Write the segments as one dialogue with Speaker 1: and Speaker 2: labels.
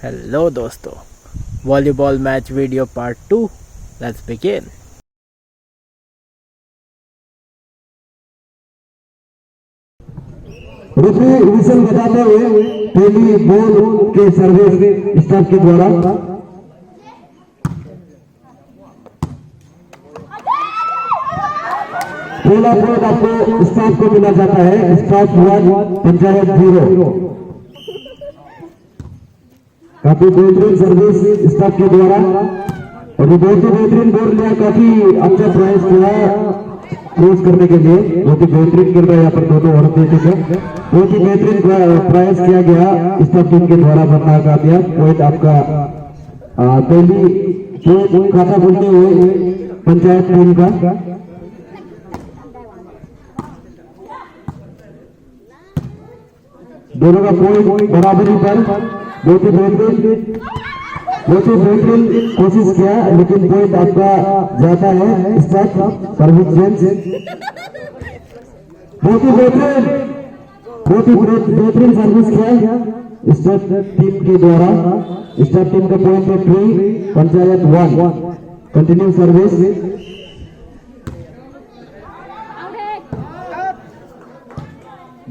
Speaker 1: Hello दोस्तों, volleyball match video part 2। Let's begin.
Speaker 2: Referee whistle बताते हुए पहली बॉल के सर्विस स्टाफ के द्वारा पहला पॉइंट आपको स्टाफ को मिला जाता है। स्टाफ 1 पंचायत 0। काफी बेहतरीन सर्विस स्टाफ के द्वारा और बहुत ही बेहतरीन बॉल लिया। काफी अच्छा प्राइस किया क्लोज करने के लिए। बहुत ही बेहतरीन कर रहा है यहाँ पर दोनों औरतें से बहुत ही बेहतरीन प्राइस किया गया स्टाफ टीम के द्वारा। बनना कामयाब पॉइंट आपका पहली खाता बोलते हुए पंचायत टीम का। दोनों का पॉइंट बराबरी पर। बहुत ही बेहतरीन कोशिश किया लेकिन पॉइंट आपका जाता है। स्टाफ सर्विस चेंज बहुत ही बेहतरीन सर्विस किया स्टाफ टीम के द्वारा। स्टाफ टीम का पॉइंट है 3 पंचायत 1। कंटिन्यू सर्विस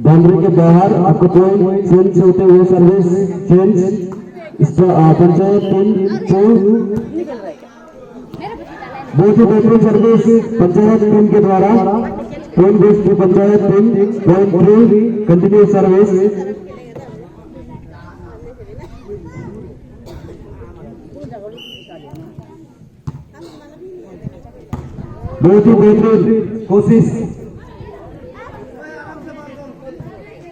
Speaker 2: बाउंड्री के बाहर आपको पॉइंट चेंज होते हुए सर्विस चेंज पंचायत टीम 2। बहुत ही बेहतरीन सर्विस पंचायत टीम के द्वारा। पॉइंट बेस की panchayat team point 3 continue service. बहुत ही बेहतरीन कोशिश।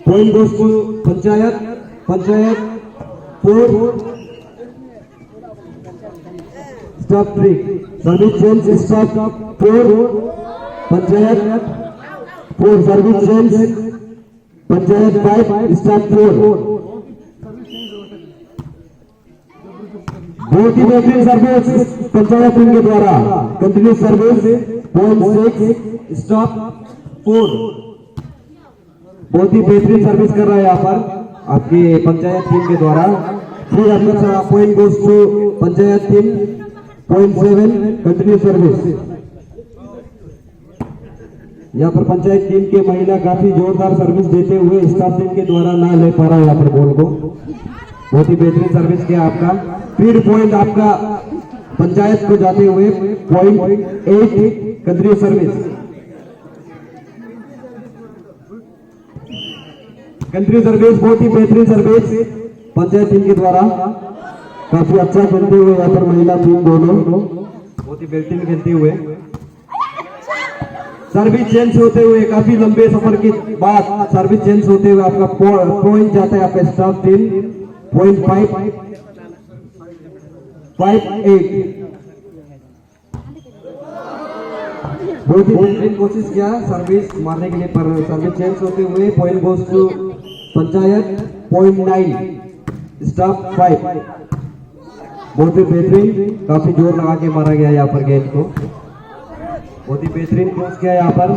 Speaker 2: Point goes to panchayat 4 staff 3। Service change staff 4 panchayat 4। Service change panchayat 5 staff 4। बहुत ही बेहतरीन सर्विस पंचायत टीम के द्वारा। Continue service point 6 staff 4। बहुत ही बेहतरीन सर्विस कर रहा है यहाँ पर आपकी पंचायत टीम के द्वारा। फिर आपका point goes to panchayat team point 7 continue service. यहाँ पर पंचायत टीम के महिला काफी जोरदार सर्विस देते हुए स्टाफ टीम के द्वारा ना ले पा रहा है यहाँ पर बॉल को। बहुत ही बेहतरीन सर्विस किया आपका। फिर पॉइंट आपका पंचायत को जाते हुए point 8 continue service. Continue service बहुत ही बेहतरीन सर्विस पंचायत टीम के द्वारा। काफी अच्छा खेलते हुए यहाँ पर महिला टीम दोनों बहुत ही बेहतरीन खेलते हुए। सर्विस चेंज होते हुए काफी लंबे सफर के बाद सर्विस चेंज होते हुए आपका पॉइंट जाता है आपका स्टाफ टीम पॉइंट 5 8। बहुत ही बेहतरीन कोशिश किया सर्विस मारने के लिए पर सर्विस चेंज होते हुए point goes to panchayat point 9 staff 5। बहुत ही बेहतरीन काफी जोर लगा के मारा गया यहाँ पर गेंद को। बहुत ही बेहतरीन क्रॉस किया यहाँ पर।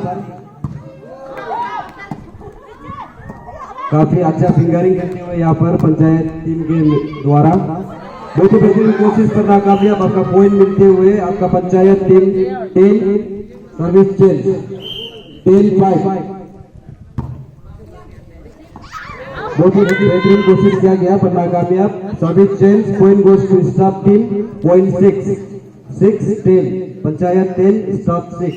Speaker 2: काफी अच्छा फिंगरिंग करते हुए यहाँ पर पंचायत टीम के द्वारा। बहुत ही बेहतरीन कोशिश करना कामयाब। आपका पॉइंट मिलते हुए आपका पंचायत टीम 10 सर्विस चेंज 10-5। बहुत ही बेहतरीन कोशिश किया गया पर नाकामयाब। Service change point goes to staff team point 6-10 panchayat 10 staff 6।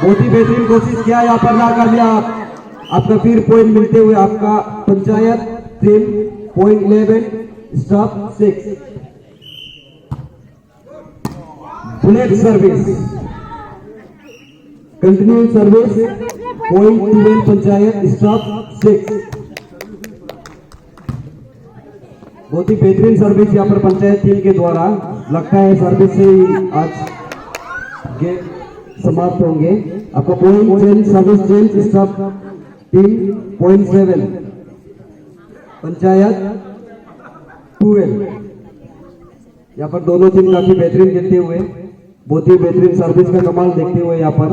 Speaker 2: बहुत ही बेहतरीन कोशिश किया यहाँ पर नाकामयाब। आपका फिर पॉइंट मिलते हुए आपका panchayat team point 11 staff 6। Bullet service continue service point 12 panchayat staff 6। बहुत ही बेहतरीन सर्विस यहाँ पर पंचायत टीम के द्वारा। लगता है सर्विस से ही आज गेम समाप्त होंगे। आपका point change service change staff team point 7 panchayat 12। यहाँ पर दोनों टीम काफी बेहतरीन खेलते हुए बहुत ही बेहतरीन सर्विस का कमाल देखते हुए यहाँ पर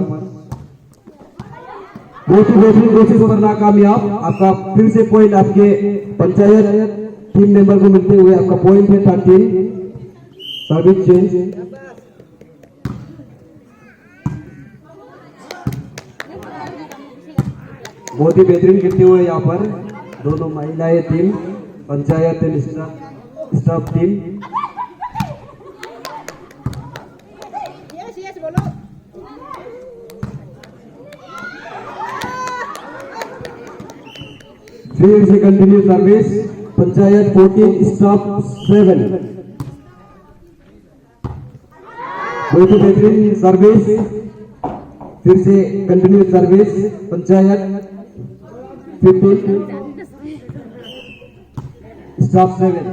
Speaker 2: बहुत ही बेहतरीन कोशिश करना कामयाब। आपका फिर से पॉइंट आपके पंचायत टीम मेंबर को मिलते हुए आपका पॉइंट है 13। Service change. बहुत ही बेहतरीन खेलते हुए यहाँ पर दोनों महिलाएं team, panchayat and staff team.
Speaker 3: Yes बोलो।
Speaker 2: फिर से कंटिन्यू सर्विस, पंचायत 14 स्टाफ 7। बहुत ही बेहतरीन सर्विस, फिर से कंटिन्यू सर्विस, पंचायत 15 स्टाफ 7।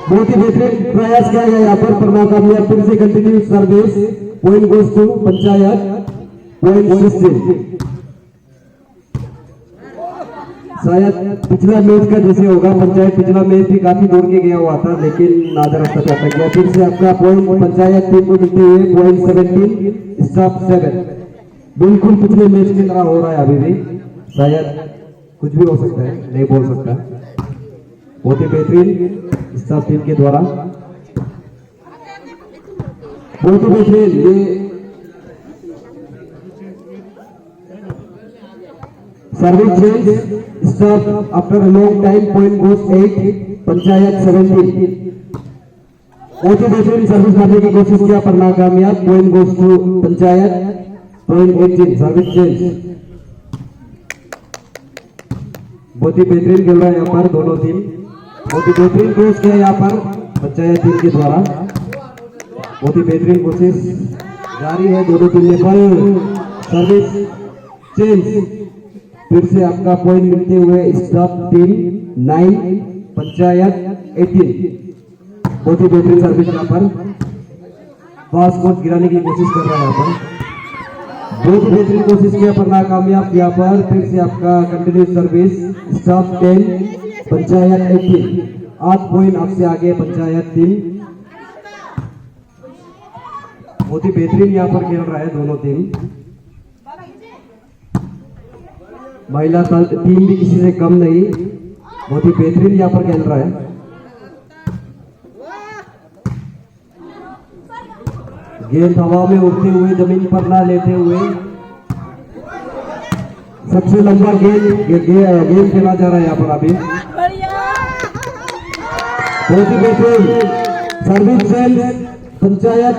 Speaker 2: बहुत ही बेहतरीन प्रयास किया गया यहाँ पर नाकामयाब। फिर से continue service, point goes to panchayat, point 16। शायद पिछला मैच का जैसे होगा, पंचायत पिछला मैच भी काफी दौड़ के गया हुआ था लेकिन नादर रास्ता पे अटक गया। फिर से आपका पॉइंट पंचायत टीम को मिलते हुए पॉइंट 17 स्टाफ 7। बिल्कुल पिछले मैच की तरह हो रहा है अभी भी, शायद कुछ भी हो सकता है, नहीं बोल सकता। बहुत ही बेहतरीन स्टाफ टीम के द्वारा, बहुत ही बेहतरीन। ये service change staff after long time, point goes 8, panchayat 17। बहुत ही बेहतरीन सर्विस करने की कोशिश किया पर नाकामयाब, point goes to panchayat, point 18। Service change. बहुत ही बेहतरीन खेल रहा है यहाँ पर दोनों टीम। बहुत ही बेहतरीन कोशिश किया यहाँ पर पंचायत टीम के द्वारा। बहुत ही बेहतरीन कोशिश जारी है दोनों टीम में पर सर्विस चेंज। फिर से आपका पॉइंट मिलते हुए स्टाफ टीम 9, पंचायत 18। बहुत ही बेहतरीन सर्विस यहाँ पर, पास को गिराने की कोशिश कर रहा है यहाँ पर। बहुत ही बेहतरीन कोशिश किया पर नाकामयाब यहाँ पर। फिर से आपका continue service, staff 10, panchayat 18। 8 point आपसे आगे पंचायत टीम। बहुत ही बेहतरीन यहाँ पर खेल रहा है दोनों टीम। महिला टीम भी किसी से कम नहीं, बहुत ही बेहतरीन यहाँ पर खेल रहा है। गेंद हवा में उड़ते हुए, जमीन पर ना लेते हुए, सबसे लंबा गेंद खेला जा रहा है यहाँ पर अभी। बहुत ही बेहतरीन सर्विस चेंज, पंचायत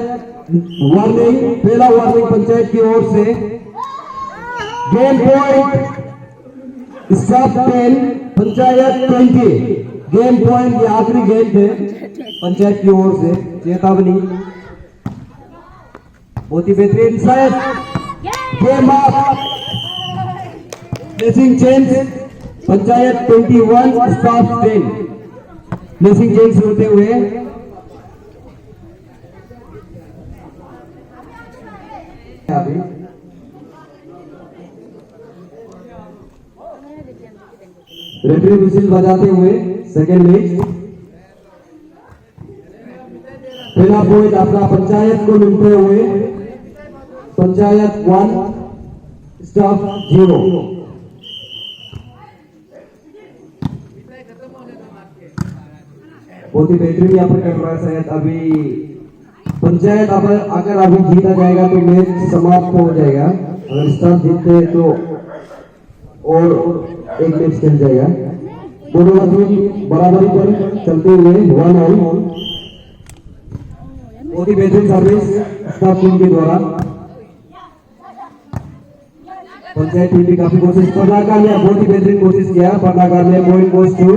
Speaker 2: वार्निंग, पहला वार्निंग पंचायत की ओर से। Game point staff 10, panchayat 20। Game point, ये आखिरी गेंद है पंचायत की ओर से, चेतावनी। बहुत ही बेहतरीन शायद game of, placing change, panchayat 21 staff 10। Placing change होते हुए अभी रेफरी विसिल बजाते हुए सेकेंड मैच। पहला पॉइंट आपका पंचायत को मिलते हुए, पंचायत 1 स्टाफ 0। बहुत ही बेहतरीन यहाँ पर कर रहा है शायद अभी पंचायत। अब अगर अभी जीता जाएगा तो मैच समाप्त हो जाएगा, अगर स्टाफ जीतते हैं तो और एक मैच खेल जाएगा। दोनों टीम बराबरी पर चलते हुए 1-1। बहुत ही बेहतरीन सर्विस स्टाफ टीम के द्वारा। पंचायत टीम भी काफी कोशिश कर रहा है, बहुत ही बेहतरीन कोशिश किया पर नाकामयाब। Point goes to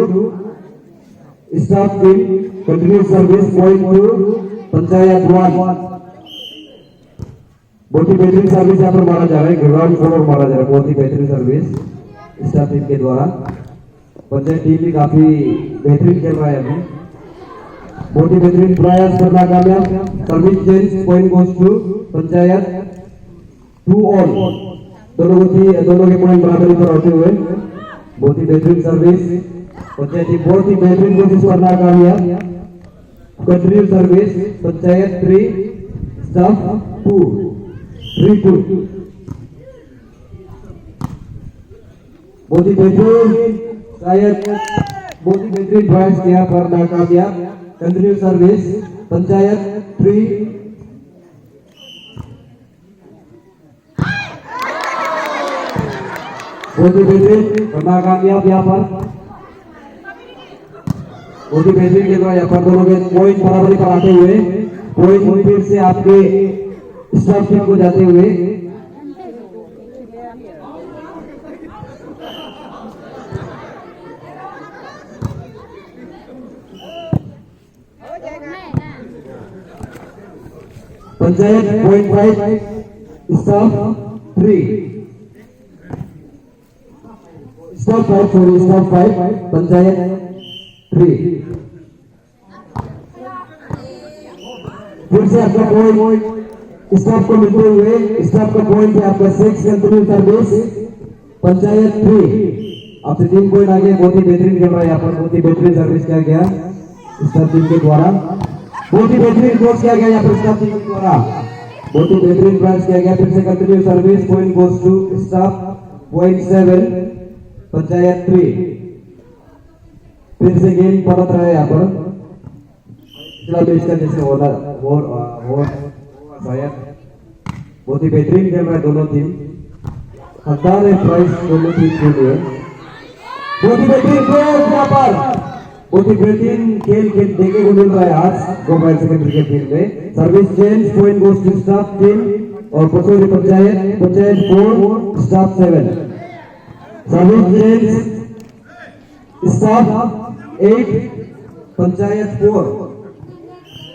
Speaker 2: staff team, continue service, point to panchayat 1। बहुत ही बेहतरीन सर्विस यहाँ पर मारा जा रहा है, ग्राउंड फ्लोर मारा जा रहा है। बहुत ही बेहतरीन सर्विस स्टाफ टीम के द्वारा। पंचायत टीम भी काफी बेहतरीन खेल रहा है अभी। बहुत ही बेहतरीन प्रयास करना कामयाब। Service change, point goes to panchayat 2-all। दोनों के पॉइंट बराबरी पर होते हुए बहुत ही बेहतरीन सर्विस पंचायत टीम बहुत ही बेहतरीन कोशिश पर नाकामयाब। Continue service panchayat 3 staff 2 3-2। बहुत ही बेहतरीन, शायद बहुत ही बेहतरीन ड्राइव किया पर नाकामयाब। कंटिन्यू सर्विस पंचायत 3 बहुत ही बेहतरीन और नाकामयाब यहाँ पर। बहुत ही बेहतरीन खेल रहा है यहाँ पर, दोनों के पॉइंट बराबरी पर आते हुए पॉइंट फिर से आपके स्टाफ टीम को जाते हुए। Panchayat 0.5 staff 3 staff 5 sorry staff 5 panchayat 3। फिर से आपका पॉइंट स्टाफ को मिलते हुए स्टाफ का पॉइंट है आपका 6 कंटिन्यू सर्विस पंचायत 3 आपसे 3 पॉइंट आगे। बहुत ही बेहतरीन खेल रहा है यहाँ पर, बहुत ही बेहतरीन सर्विस किया गया स्टाफ टीम के द्वारा। बहुत ही बेहतरीन कोर्स किया गया यहाँ पर स्टाफ टीम के द्वारा, बहुत ही बेहतरीन प्रयास किया गया। फिर से continue service point goes to staff 0.7 panchayat 3। फिर से गेम परत रहा है यहाँ पर, पिछला मैच का जैसे होना हो शायद। बहुत ही बेहतरीन खेल रहा है दोनों टीम, हकदार है प्राइस दोनों टीम के लिए। बहुत ही बेहतरीन खेल यहाँ पर, बहुत ही बेहतरीन खेल देखने को मिल रहा है आज गोपाल सेकेंडरी के फील्ड में। Service change point goes to staff team और पसोरी panchayat 4 staff 7। Service change staff 8 panchayat 4।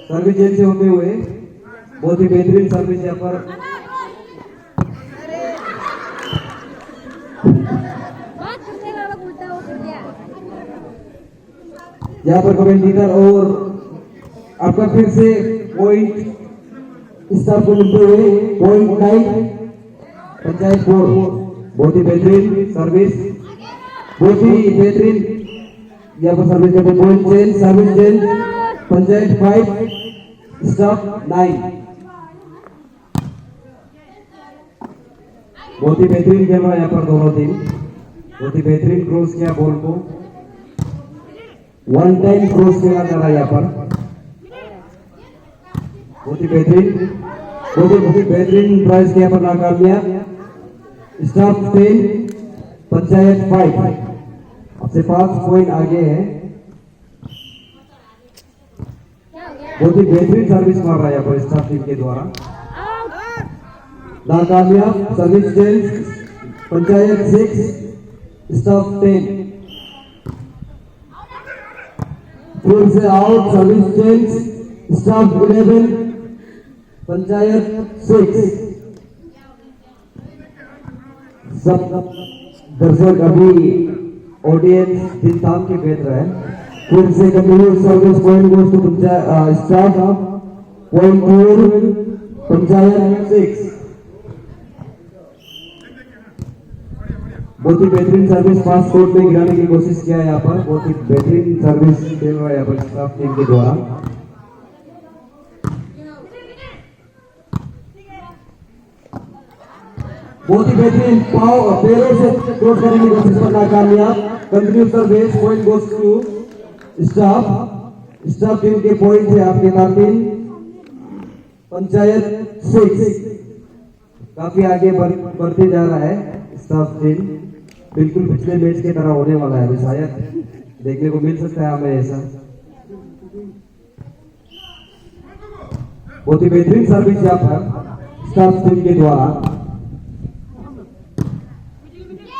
Speaker 2: Service change से होते हुए बहुत ही बेहतरीन सर्विस यहाँ पर। यहाँ पर कमेंटेटर और आपका फिर से पॉइंट स्टाफ को मिलते हुए 0.9 पंचायत 4। बहुत ही बेहतरीन सर्विस, बहुत ही बेहतरीन यहाँ पर सर्विस करते। Point change service change panchayat 5 staff 9। बहुत ही बेहतरीन खेल रहा है यहाँ पर दोनों टीम, बहुत ही बेहतरीन क्रॉस किया बॉल को, 1 टाइम क्रॉस किया जा रहा है यहाँ पर। बहुत ही बेहतरीन, बहुत ही बेहतरीन प्राइस किया पर नाकामयाब। स्टाफ 10 पंचायत 5 आपसे 5 पॉइंट आगे है। बहुत ही बेहतरीन सर्विस मार रहा है यहाँ पर स्टाफ टीम के द्वारा, नाकामयाब। Service change panchayat 6 staff 10। फिर से out service change staff 11 panchayat 6। सब दर्शक अभी ऑडियंस दिन ताम के बैठ रहे हैं। फिर से continue service point goes to panchayat staff 0.4 panchayat 6। बहुत ही बेहतरीन सर्विस फास्ट कोर्ट में गिराने की कोशिश किया है यहाँ पर, बहुत ही बेहतरीन सर्विस खेल रहा है यहाँ पर स्टाफ टीम के द्वारा। बहुत ही बेहतरीन पैरों से क्रॉस करने की कोशिश पर नाकामयाब। Continue service point goes to staff team के पॉइंट है आपके 13 पंचायत 6। काफी आगे बढ़ते जा रहा है स्टाफ टीम, बिल्कुल पिछले मैच की तरह होने वाला है, शायद देखने को मिल सकता है हमें ऐसा। बहुत ही बेहतरीन सर्विस यहाँ पर स्टाफ टीम के द्वारा,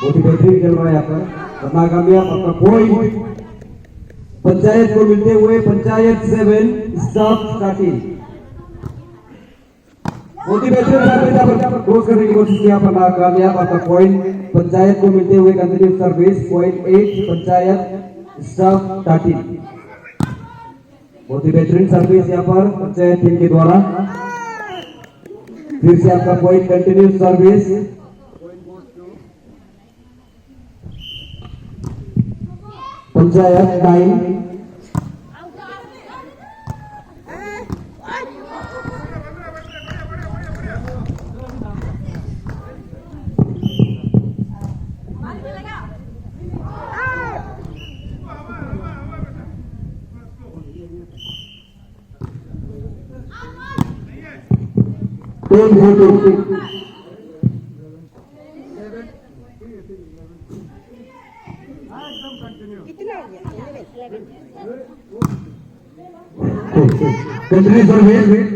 Speaker 2: बहुत ही बेहतरीन खेल रहा है यहाँ पर। नाकामयाब आपका पॉइंट पंचायत को मिलते हुए पंचायत 7 स्टाफ 13। बहुत ही बेहतरीन सर्विस यहाँ पर क्रॉस करने की कोशिश की, यहाँ पर नाकामयाब। आपका पॉइंट पंचायत को मिलते हुए कंटिन्यू सर्विस 0.8 पंचायत स्टाफ 13। बहुत ही बेहतरीन सर्विस यहाँ पर पंचायत टीम के द्वारा। फिर से आपका point continue service panchayat 9 10-2 continue service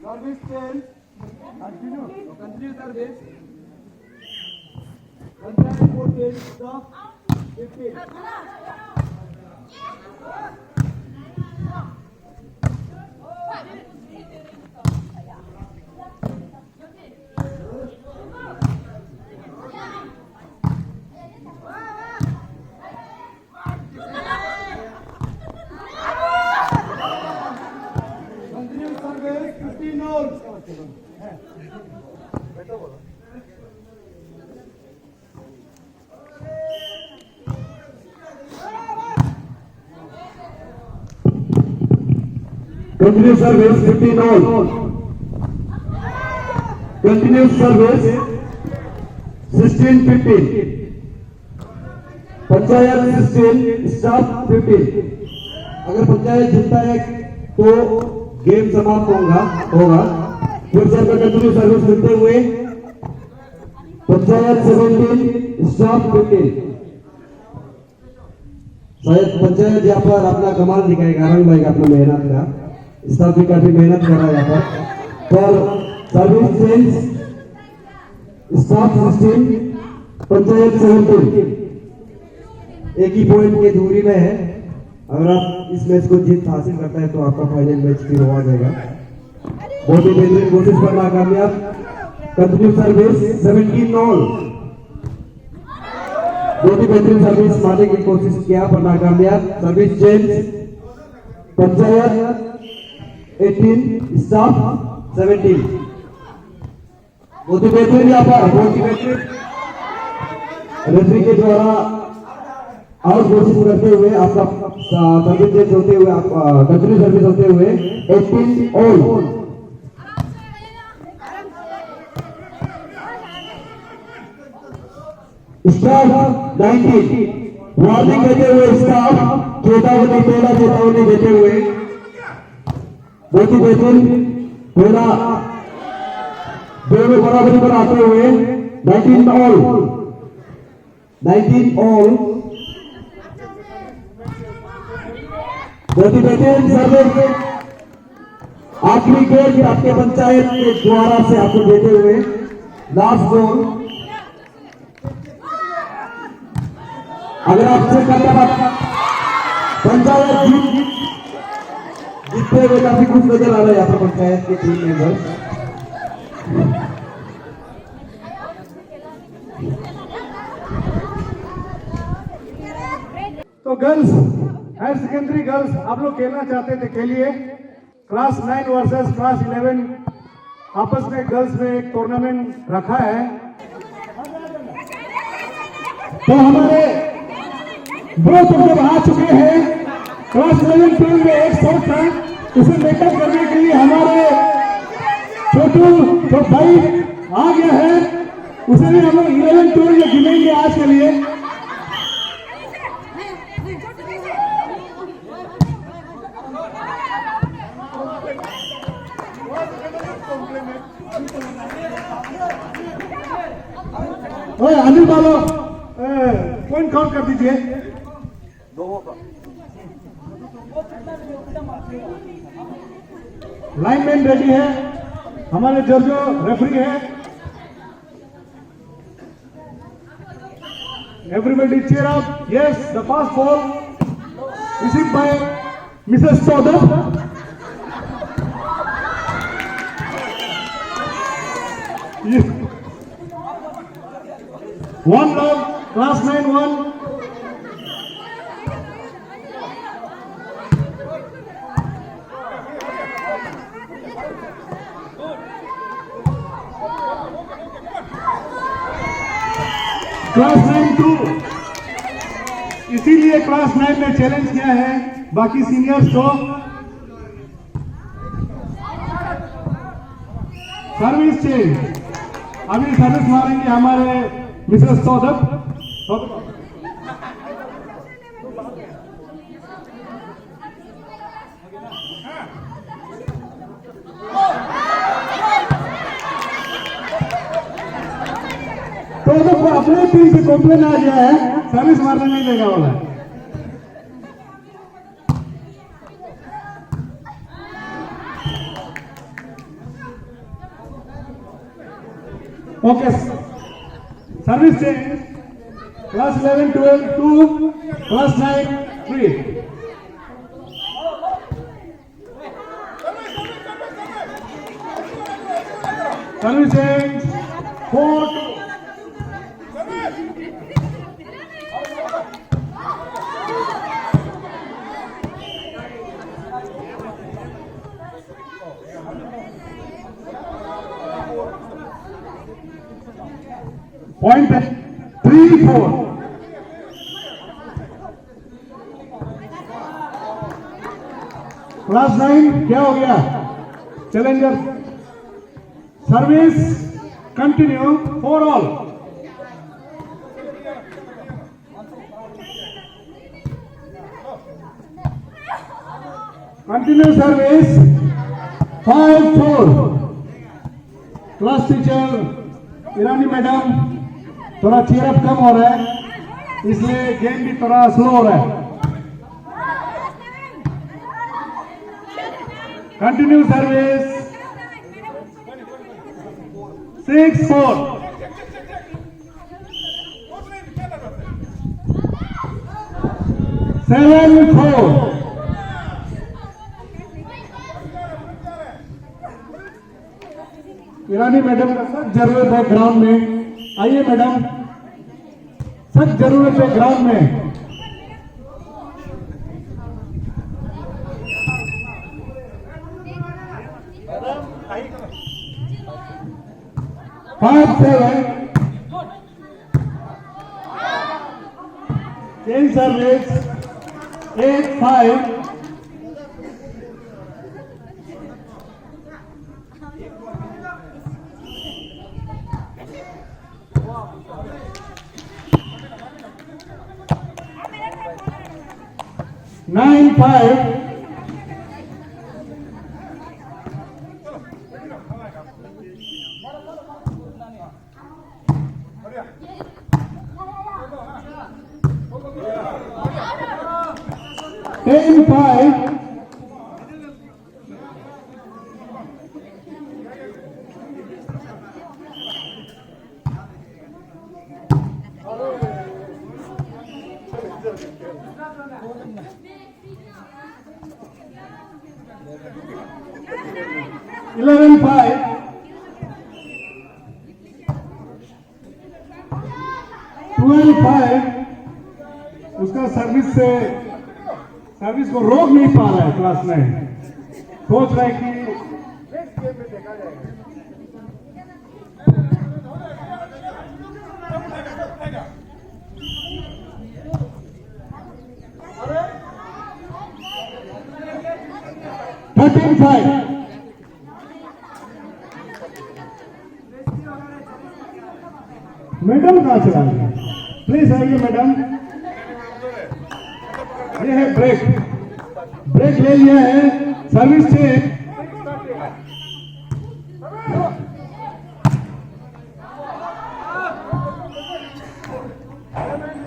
Speaker 3: Service change. Continue service. Contact 14. Stop. 15. Continue service. 15 holes.
Speaker 2: Continue service 15 all continue service 16-15 panchayat 16 staff 15 अगर पंचायत जीतता है तो गेम समाप्त होगा फिर से कंटिन्यू सर्विस करते हुए पंचायत 17 स्टाफ 15 शायद पंचायत यहाँ पर अपना कमाल दिखाएगा रंग भाई अपना मेहनत का स्टाफ भी काफी मेहनत कर रहा है यहाँ पर सर्विस चेंज स्टाफ 16 पंचायत 17 एक ही पॉइंट की दूरी में है अगर आप इस मैच को जीत हासिल करता है तो आपका फाइनल मैच फिर हो जाएगा बहुत ही बेहतरीन कोशिश पर नाकामयाब कंटिन्यू सर्विस 17 all बहुत ही बेहतरीन सर्विस मारने की कोशिश किया पर नाकामयाब सर्विस चेंज पंचायत 18 स्टाफ 17 बहुत ही बेहतरीन यहाँ पर बहुत ही बेहतरीन रेफरी के द्वारा और कोशिश करते हुए आपका सर्विस चेंज होते हुए आप कंटिन्यू सर्विस होते हुए 18 all स्टाफ 19 वार्निंग देते हुए स्टाफ चेतावनी पहला चेतावनी देते हुए बहुत ही बेहतरीन पहला दोनों बराबरी पर आते हुए 19 all बहुत ही बेहतरीन सर्विस आखिरी गोल आपके पंचायत के द्वारा से आपको देते हुए लास्ट गोल अगर आपसे पंचायत जीतते हुए काफी खुश नजर आ रहा है यहाँ पर पंचायत के टीम मेंबर
Speaker 3: तो गर्ल्स हायर सेकेंडरी गर्ल्स आप लोग खेलना चाहते थे खेलिए क्लास 9 वर्सेस क्लास 11 आपस में गर्ल्स में एक टूर्नामेंट रखा है तो हमारे दो जब आ चुके हैं क्लास 11 टीम में एक शॉट था उसे मेकअप करने के लिए हमारे छोटू जो भाई आ गया है उसे भी हम लोग 11 टूर में गिनेंगे आज के लिए अनिल बाबू पॉइंट काउंट कर दीजिए लाइनमैन रेडी है, हमारे जो रेफरी है, everybody cheer up. Yes, the fast ball received by Mrs. Saudab. One love, class 9-1. Class 9-2, इसीलिए क्लास 9 में चैलेंज किया है बाकी सीनियर्स को। सर्विस चेंज, अभी सर्विस मारेंगे हमारे मिसेस सौदब। तो अपने टीम से कंप्लेन आ गया है, सर्विस मारने नहीं देगा बोला। Okay, service change, class 11-12 2, class 9-3। Service change 4-2। Point 3-4। Class 9 क्या हो गया? Challenger service continue for all. Continue service 5-4। Class teacher Irani madam, थोड़ा चीयरअप कम हो रहा है, इसलिए गेम भी थोड़ा स्लो हो रहा है। Continue service 6-4। सेवन 4। ईरानी मैडम का सख्त जरूरत है ग्राउंड में, आइए मैडम, सख्त जरूरत है ग्राउंड में। Five 7 change service 8-5। Nine 5। Ten 5। Eleven 5। 12-5। उसका सर्विस को रोक नहीं पा रहा है क्लास 9, सोच रहा है कि नेक्स्ट गेम में देखा जाएगा। Thirteen 5। मैडम कहाँ चला गया? प्लीज आइए मैडम, ये है ब्रेक ले लिया है। Service change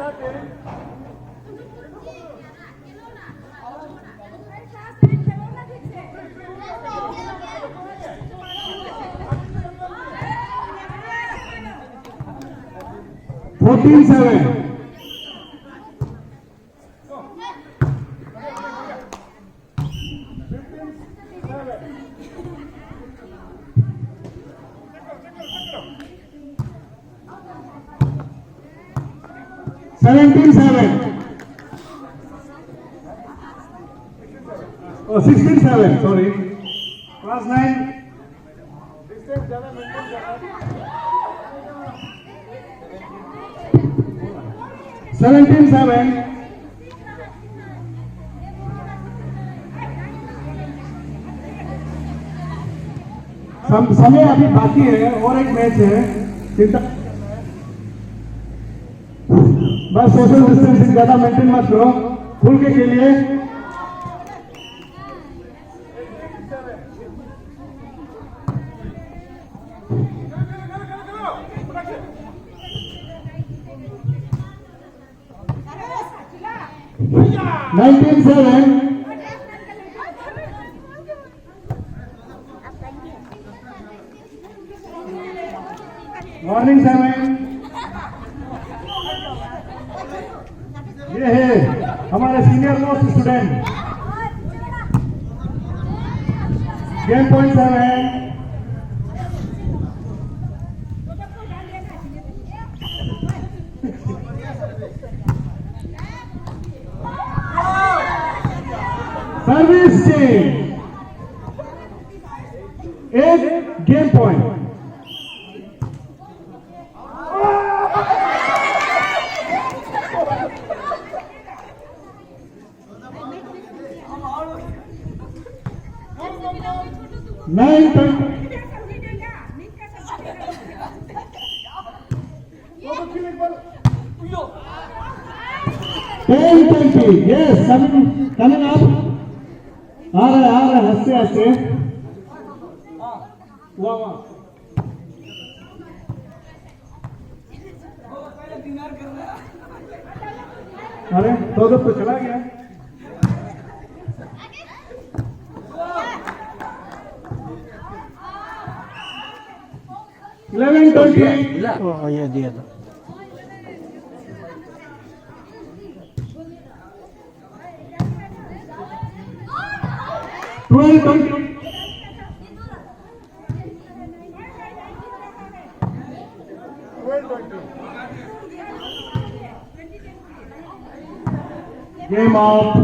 Speaker 3: 11-13। 14-7. Oh, 16-7, sorry. Class 9. 17-7. समय अभी बाकी है और एक मैच है, चिंता बस सोशल डिस्टेंसिंग ज्यादा मेंटेन मत करो, खुल के खेलिए। नाइनटीन 7 मॉर्निंग 7 ये है हमारे senior most student. Game point 7 service change, एक game point. Nine 10-20, yes, coming up, आ रहा है हंसते हंसते। वाह अरे तो चला गया। इलेवन 20
Speaker 1: ये दिया था।
Speaker 3: Game of.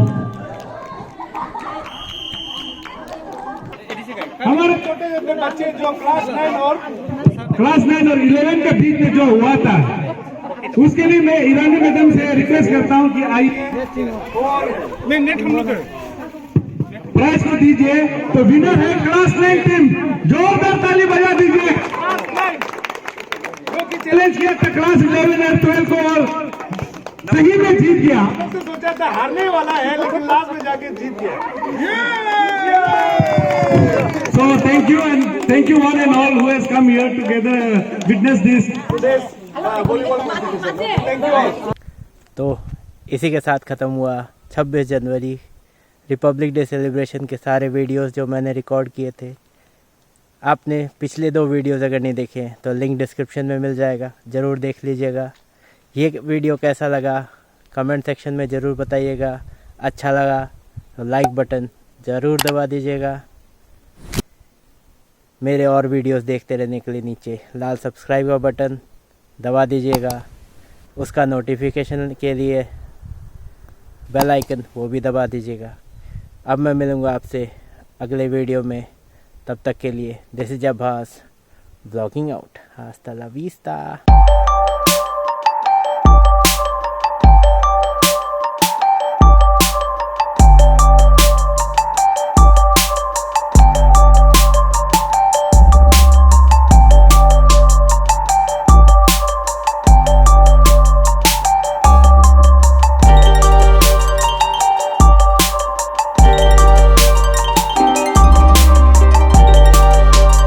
Speaker 3: हमारे छोटे छोटे बच्चे जो क्लास 9 और 11 के बीच में जो हुआ था, उसके लिए मैं ईरानी मैडम से रिक्वेस्ट करता हूं कि आइए और नेट हम लोग प्राइज को दीजिए। तो विनर है क्लास 9 टीम, जोरदार ताली बजा दीजिए। जो कि चैलेंज किया था क्लास 11 और 12 को और सही में जीत गया। हम तो सोचा था हारने वाला है, लेकिन लास्ट में जाके जीत गया। So thank you and thank you one and all who has come here together witness this today's volleyball competition. Thank you all.
Speaker 1: तो इसी के साथ ख़त्म हुआ 26 जनवरी रिपब्लिक डे सेलिब्रेशन के सारे वीडियोस जो मैंने रिकॉर्ड किए थे। आपने पिछले 2 वीडियोस अगर नहीं देखे तो लिंक डिस्क्रिप्शन में मिल जाएगा, ज़रूर देख लीजिएगा। ये वीडियो कैसा लगा कमेंट सेक्शन में ज़रूर बताइएगा। अच्छा लगा तो लाइक बटन ज़रूर दबा दीजिएगा। मेरे और वीडियोस देखते रहने के लिए नीचे लाल सब्सक्राइब का बटन दबा दीजिएगा। उसका नोटिफिकेशन के लिए बेल आइकन वो भी दबा दीजिएगा। अब मैं मिलूँगा आपसे अगले वीडियो में, तब तक के लिए this is Abbas blogging out. हस्ता ला विस्ता।